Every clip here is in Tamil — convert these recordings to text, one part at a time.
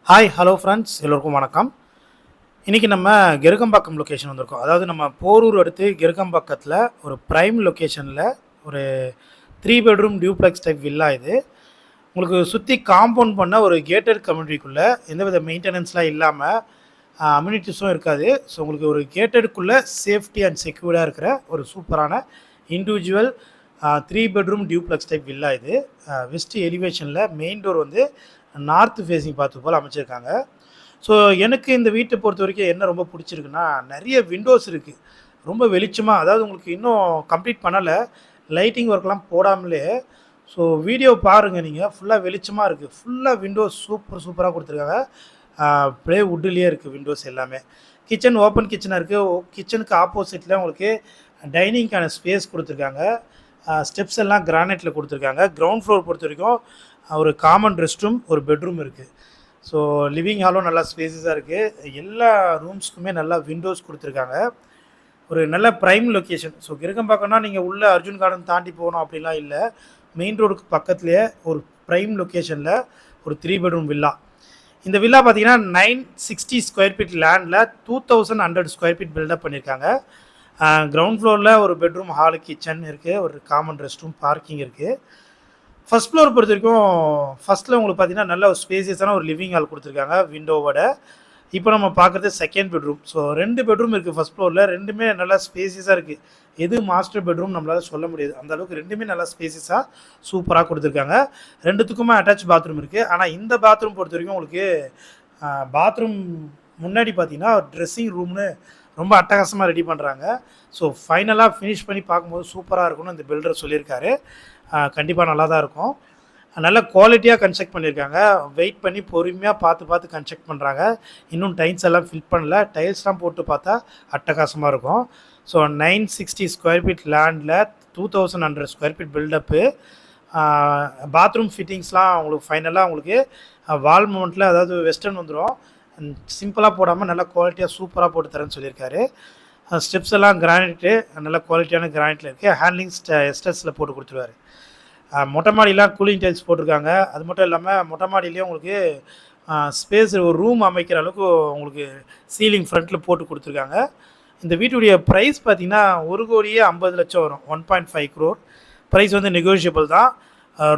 ஹாய் ஹலோ ஃப்ரெண்ட்ஸ் எல்லோருக்கும் வணக்கம். இன்றைக்கி நம்ம கெருக்கம்பாக்கம் லொக்கேஷன் வந்திருக்கோம். அதாவது நம்ம போரூர் அடுத்து கெருக்கம்பாக்கத்தில் ஒரு ப்ரைம் லொக்கேஷனில் ஒரு 3 பெட்ரூம் டியூப்ளெக்ஸ் டைப் வில்லா இது. உங்களுக்கு சுற்றி காம்பவுண்ட் பண்ண ஒரு கேட்டட் கம்யூனிட்டிக்குள்ளே எந்தவித மெயின்டெனன்ஸ்லாம் இல்லாமல் அம்யூனிட்டிஸும் இருக்காது. ஸோ உங்களுக்கு ஒரு கேட்டடுக்குள்ளே சேஃப்டி அண்ட் செக்யூர்டாக இருக்கிற ஒரு சூப்பரான individual 3 bedroom duplex type villa இது. வெஸ்ட் எலிவேஷனில் மெயின் டோர் வந்து நார்த் ஃபேஸிங் பார்த்து போல் அமைச்சிருக்காங்க. ஸோ எனக்கு இந்த வீட்டை பொறுத்த வரைக்கும் என்ன ரொம்ப பிடிச்சிருக்குன்னா, நிறைய விண்டோஸ் இருக்குது. ரொம்ப வெளிச்சமாக, அதாவது உங்களுக்கு இன்னும் கம்ப்ளீட் பண்ணலை, லைட்டிங் ஒர்க்லாம் போடாமலே. ஸோ வீடியோ பாருங்கள் நீங்கள், ஃபுல்லாக வெளிச்சமாக இருக்குது. ஃபுல்லாக விண்டோஸ் சூப்பராக கொடுத்துருக்காங்க. ப்ளே வுட்லேயே இருக்குது விண்டோஸ் எல்லாமே. கிச்சன் ஓப்பன் கிச்சனாக இருக்குது. கிச்சனுக்கு ஆப்போசிட்டில் உங்களுக்கு டைனிங்க்கான ஸ்பேஸ் கொடுத்துருக்காங்க. ஸ்டெப்ஸ் எல்லாம் கிரானைட்டில் கொடுத்துருக்காங்க. கிரவுண்ட் ஃப்ளோர் பொறுத்த வரைக்கும் ஒரு காமன் ரெஸ்ட் ரூம், ஒரு பெட்ரூம் இருக்குது. ஸோ லிவிங் ஹாலும் நல்லா ஸ்பேஸஸாக இருக்குது. எல்லா ரூம்ஸ்க்குமே நல்லா விண்டோஸ் கொடுத்துருக்காங்க. ஒரு நல்ல ப்ரைம் லொக்கேஷன். ஸோ கிருக்கம்பாக்கம்னா நீங்கள் உள்ள அர்ஜுன் கார்டன் தாண்டி போகணும் அப்படிலாம் இல்லை. மெயின் ரோடுக்கு பக்கத்துலேயே ஒரு ப்ரைம் லொக்கேஷனில் ஒரு 3 பெட்ரூம் வில்லா. இந்த வில்லா பார்த்தீங்கன்னா 960 ஸ்கொயர் ஃபீட் லேண்டில் 2100 ஸ்கொயர் ஃபீட் பில்டப் பண்ணியிருக்காங்க. கிரவுண்ட் ஃப்ளோரில் ஒரு பெட்ரூம், ஹாலு, கிச்சன் இருக்குது. ஒரு காமன் ரெஸ்ட் ரூம், பார்க்கிங் இருக்குது. ஃபஸ்ட் ஃப்ளோர் பொறுத்த வரைக்கும் ஃபஸ்ட்டில் உங்களுக்கு பார்த்தீங்கன்னா நல்ல ஒரு ஸ்பேசியஸான ஒரு லிவிங் ஹால் கொடுத்துருக்காங்க விண்டோவோட. இப்போ நம்ம பார்க்குறது செகண்ட் பெட்ரூம். ஸோ 2 பெட்ரூம் இருக்குது ஃபஸ்ட் ஃப்ளோரில். ரெண்டுமே நல்லா ஸ்பேசியஸாக இருக்குது. எது மாஸ்டர் பெட்ரூம் நம்மளால் சொல்ல முடியாது, அந்த அளவுக்கு ரெண்டுமே நல்லா ஸ்பேசியஸாக சூப்பராக கொடுத்துருக்காங்க. ரெண்டுத்துக்குமே அட்டாச் பாத்ரூம் இருக்குது. ஆனால் இந்த பாத்ரூம் பொறுத்த வரைக்கும் உங்களுக்கு பாத்ரூம் முன்னாடி பார்த்தீங்கன்னா ட்ரெஸ்ஸிங் ரூம்னு ரொம்ப அட்டகாசமாக ரெடி பண்ணுறாங்க. ஸோ ஃபைனலாக ஃபினிஷ் பண்ணி பார்க்கும்போது சூப்பராக இருக்கும்னு இந்த பில்டர் சொல்லியிருக்காரு. கண்டிப்பாக நல்லா தான் இருக்கும். நல்ல குவாலிட்டியாக கன்ஸ்ட்ரக்ட் பண்ணியிருக்காங்க. வெயிட் பண்ணி பொறுமையாக பார்த்து கன்ஸ்ட்ரக்ட் பண்ணுறாங்க. இன்னும் டைல்ஸ் எல்லாம் ஃபில் பண்ணல. டைல்ஸ்லாம் போட்டு பார்த்தா அட்டகாசமாக இருக்கும். ஸோ 960 ஸ்கொயர் ஃபீட் லேண்டில் 2100 ஸ்கொயர் ஃபீட் பில்டப்பு. பாத்ரூம் ஃபிட்டிங்ஸ்லாம் உங்களுக்கு ஃபைனலாக உங்களுக்கு வால் மவுண்ட்டில், அதாவது வெஸ்டர்ன் வந்துடும், சிம்பிளாக போடாமல் நல்லா குவாலிட்டியாக சூப்பராக போட்டு தரேன்னு சொல்லியிருக்காரு. ஸ்டெப்ஸ் எல்லாம் கிரானைட்டு, நல்ல குவாலிட்டியான கிரானைட்டில் இருக்குது. ஹேண்ட்லிங் எஸ்டர்ஸில் போட்டு கொடுத்துருவாரு. மொட்டை மாடியெலாம் கூலிங் டைல்ஸ் போட்டிருக்காங்க. அது மட்டும் இல்லாமல் மொட்டை மாடியிலேயே உங்களுக்கு ஸ்பேஸ், ஒரு ரூம் அமைக்கிற அளவுக்கு உங்களுக்கு சீலிங் ஃப்ரண்ட்டில் போட்டு கொடுத்துருக்காங்க. இந்த வீட்டுடைய ப்ரைஸ் பார்த்திங்கன்னா 1,50,00,000 வரும். 1.5 crore. ப்ரைஸ் வந்து நெகோஷியபிள் தான்.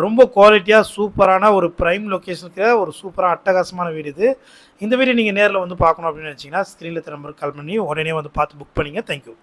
ரொம்ப குவாலிட்டியாக சூப்பரான ஒரு ப்ரைம் லொக்கேஷனுக்கு ஒரு சூப்பராக அட்டகாசமான வீடு இது. இந்த வீடு நீங்கள் நேரில் வந்து பார்க்கணும் அப்படின்னு நினச்சிங்கன்னா ஸ்க்ரீனில் நம்பருக்கு கால் பண்ணி உடனே வந்து பார்த்து புக் பண்ணிங்க. தேங்க்யூ.